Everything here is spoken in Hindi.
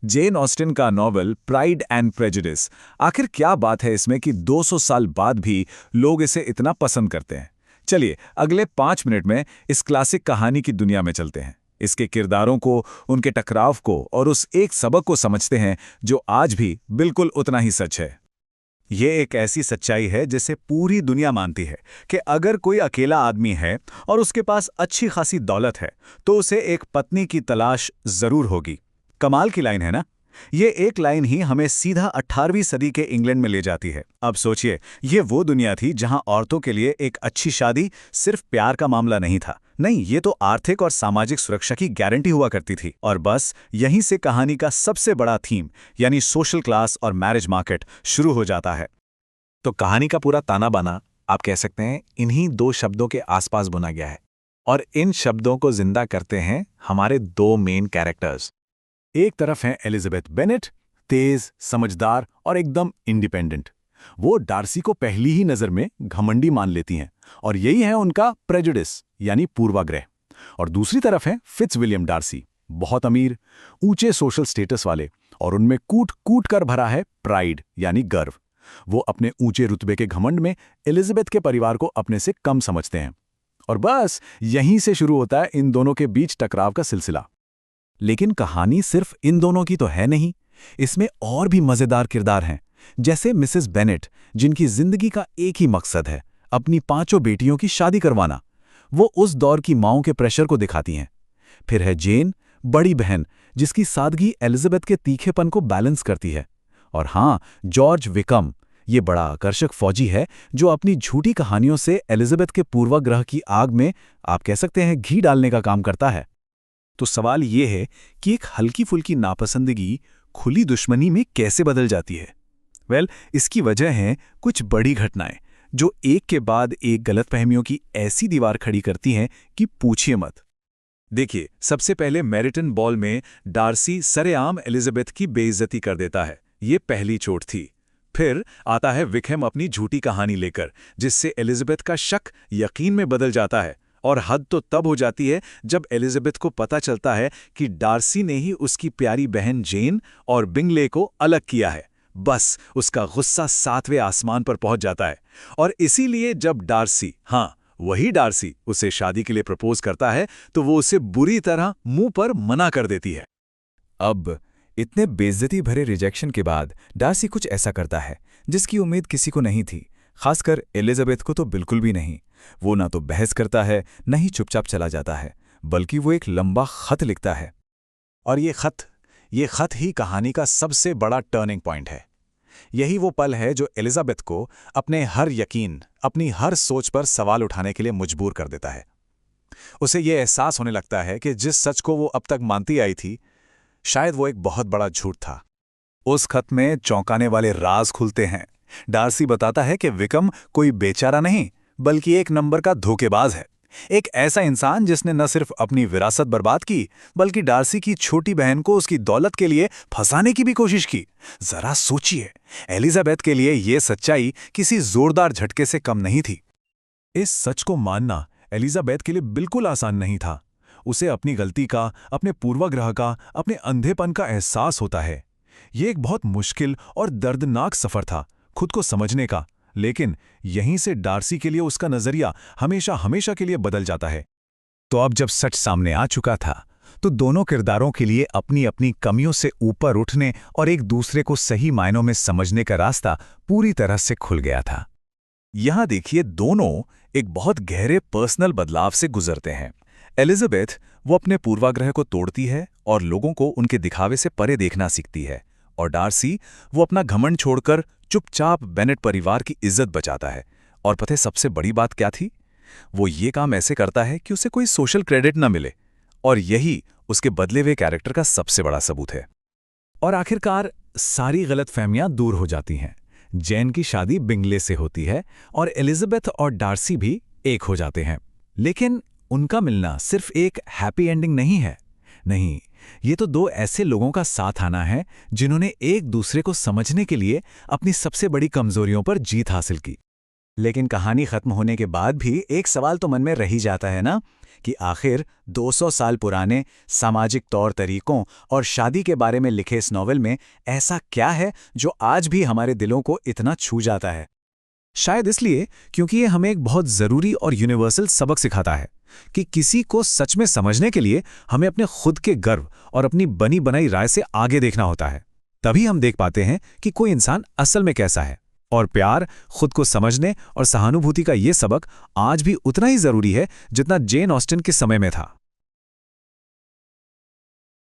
जेन ऑस्टिन का नॉवल प्राइड एंड प्रेजुडिस। आखिर क्या बात है इसमें कि 200 साल बाद भी लोग इसे इतना पसंद करते हैं। चलिए अगले 5 मिनट में इस क्लासिक कहानी की दुनिया में चलते हैं, इसके किरदारों को, उनके टकराव को और उस एक सबक को समझते हैं जो आज भी बिल्कुल उतना ही सच है। ये एक ऐसी सच्चाई है जिसे पूरी दुनिया मानती है कि अगर कोई अकेला आदमी है और उसके पास अच्छी खासी दौलत है तो उसे एक पत्नी की तलाश जरूर होगी। कमाल की लाइन है ना? ये एक लाइन ही हमें सीधा 18वीं सदी के इंग्लैंड में ले जाती है। अब सोचिए, ये वो दुनिया थी जहां औरतों के लिए एक अच्छी शादी सिर्फ प्यार का मामला नहीं था। नहीं, ये तो आर्थिक और सामाजिक सुरक्षा की गारंटी हुआ करती थी। और बस यहीं से कहानी का सबसे बड़ा थीम यानी सोशल क्लास और मैरिज मार्केट शुरू हो जाता है। तो कहानी का पूरा ताना बाना आप कह सकते हैं इन्हीं दो शब्दों के आसपास बुना गया है, और इन शब्दों को जिंदा करते हैं हमारे दो मेन कैरेक्टर्स। एक तरफ हैं एलिजाबेथ बेनेट, तेज, समझदार और एकदम इंडिपेंडेंट। वो डार्सी को पहली ही नजर में घमंडी मान लेती हैं और यही है उनका प्रेजुडिस यानी पूर्वाग्रह। और दूसरी तरफ है फिट्जविलियम डार्सी, बहुत अमीर, ऊंचे सोशल स्टेटस वाले, और उनमें कूट कूट कर भरा है प्राइड यानी गर्व। वो अपने ऊंचे रुतबे के घमंड में एलिजाबेथ के परिवार को अपने से कम समझते हैं। और बस यहीं से शुरू होता है इन दोनों के बीच टकराव का सिलसिला। लेकिन कहानी सिर्फ इन दोनों की तो है नहीं, इसमें और भी मजेदार किरदार हैं, जैसे मिसेस बेनेट, जिनकी जिंदगी का एक ही मकसद है, अपनी 5 बेटियों की शादी करवाना। वो उस दौर की माओं के प्रेशर को दिखाती हैं। फिर है जेन, बड़ी बहन, जिसकी सादगी एलिजाबेथ के तीखेपन को बैलेंस करती है। और हाँ, जॉर्ज विकम, ये बड़ा आकर्षक फौजी है जो अपनी झूठी कहानियों से एलिजाबेथ के पूर्वाग्रह की आग में, आप कह सकते हैं, घी डालने का काम करता है। तो सवाल ये है कि एक हल्की फुल्की नापसंदगी खुली दुश्मनी में कैसे बदल जाती है? इसकी वजह है कुछ बड़ी घटनाएं जो एक के बाद एक गलतफहमियों की ऐसी दीवार खड़ी करती हैं कि पूछिए मत। देखिए, सबसे पहले मैरिटन बॉल में डार्सी सरेआम एलिजाबेथ की बेइज्जती कर देता है। ये पहली चोट थी। फिर आता है विकहम अपनी झूठी कहानी लेकर, जिससे एलिजाबेथ का शक यकीन में बदल जाता है। और हद तो तब हो जाती है जब एलिजाबेथ को पता चलता है कि डार्सी ने ही उसकी प्यारी बहन जेन और बिंगले को अलग किया है। बस उसका गुस्सा 7वें आसमान पर पहुंच जाता है। और इसीलिए जब डार्सी, हाँ वही डार्सी, उसे शादी के लिए प्रपोज करता है तो वो उसे बुरी तरह मुंह पर मना कर देती है। अब इतने बेइज्जती भरे रिजेक्शन के बाद डार्सी कुछ ऐसा करता है जिसकी उम्मीद किसी को नहीं थी, खासकर एलिजाबेथ को तो बिल्कुल भी नहीं। वो ना तो बहस करता है, न ही चुपचाप चला जाता है, बल्कि वो एक लंबा खत लिखता है। और ये खत ही कहानी का सबसे बड़ा टर्निंग पॉइंट है। यही वो पल है जो एलिजाबेथ को अपने हर यकीन, अपनी हर सोच पर सवाल उठाने के लिए मजबूर कर देता है। उसे ये एहसास होने लगता है कि जिस सच को वो अब तक मानती आई थी, शायद वो एक बहुत बड़ा झूठ था। उस खत में चौंकाने वाले राज खुलते हैं। डार्सी बताता है कि विकम कोई बेचारा नहीं, बल्कि एक नंबर का धोखेबाज है। एक ऐसा इंसान जिसने न सिर्फ अपनी विरासत बर्बाद की, बल्कि डार्सी की छोटी बहन को उसकी दौलत के लिए फंसाने की भी कोशिश की। जरा सोचिए, एलिजाबेथ के लिए यह सच्चाई किसी जोरदार झटके से कम नहीं थी। इस सच को मानना एलिजाबेथ के लिए बिल्कुल आसान नहीं था। उसे अपनी गलती का, अपने पूर्वाग्रह का, अपने अंधेपन का एहसास होता है। ये एक बहुत मुश्किल और दर्दनाक सफर था खुद को समझने का, लेकिन यहीं से डार्सी के लिए उसका नजरिया हमेशा हमेशा के लिए बदल जाता है। तो अब जब सच सामने आ चुका था, तो दोनों किरदारों के लिए अपनी अपनी कमियों से ऊपर उठने और एक दूसरे को सही मायनों में समझने का रास्ता पूरी तरह से खुल गया था। यहां देखिए, दोनों एक बहुत गहरे पर्सनल बदलाव से गुजरते हैं। एलिजाबेथ, वो अपने पूर्वाग्रह को तोड़ती है और लोगों को उनके दिखावे से परे देखना सीखती है। और डार्सी, वो अपना घमंड छोड़कर चुपचाप बेनेट परिवार की इज्जत बचाता है। और पता है सबसे बड़ी बात क्या थी? वो ये काम ऐसे करता है कि उसे कोई सोशल क्रेडिट ना मिले, और यही उसके बदले हुए कैरेक्टर का सबसे बड़ा सबूत है। और आखिरकार सारी गलतफहमियां दूर हो जाती हैं। जेन की शादी बिंगले से होती है और एलिजाबेथ और डार्सी भी एक हो जाते हैं। लेकिन उनका मिलना सिर्फ एक हैप्पी एंडिंग नहीं है। नहीं, ये तो दो ऐसे लोगों का साथ आना है जिन्होंने एक दूसरे को समझने के लिए अपनी सबसे बड़ी कमजोरियों पर जीत हासिल की। लेकिन कहानी खत्म होने के बाद भी एक सवाल तो मन में रह ही जाता है ना, कि आखिर 200 साल पुराने सामाजिक तौर तरीकों और शादी के बारे में लिखे इस नॉवेल में ऐसा क्या है जो आज भी हमारे दिलों को इतना छू जाता है। शायद इसलिए क्योंकि ये हमें एक बहुत ज़रूरी और यूनिवर्सल सबक सिखाता है कि किसी को सच में समझने के लिए हमें अपने खुद के गर्व और अपनी बनी बनाई राय से आगे देखना होता है। तभी हम देख पाते हैं कि कोई इंसान असल में कैसा है। और प्यार, खुद को समझने और सहानुभूति का ये सबक आज भी उतना ही ज़रूरी है जितना जेन ऑस्टिन के समय में था।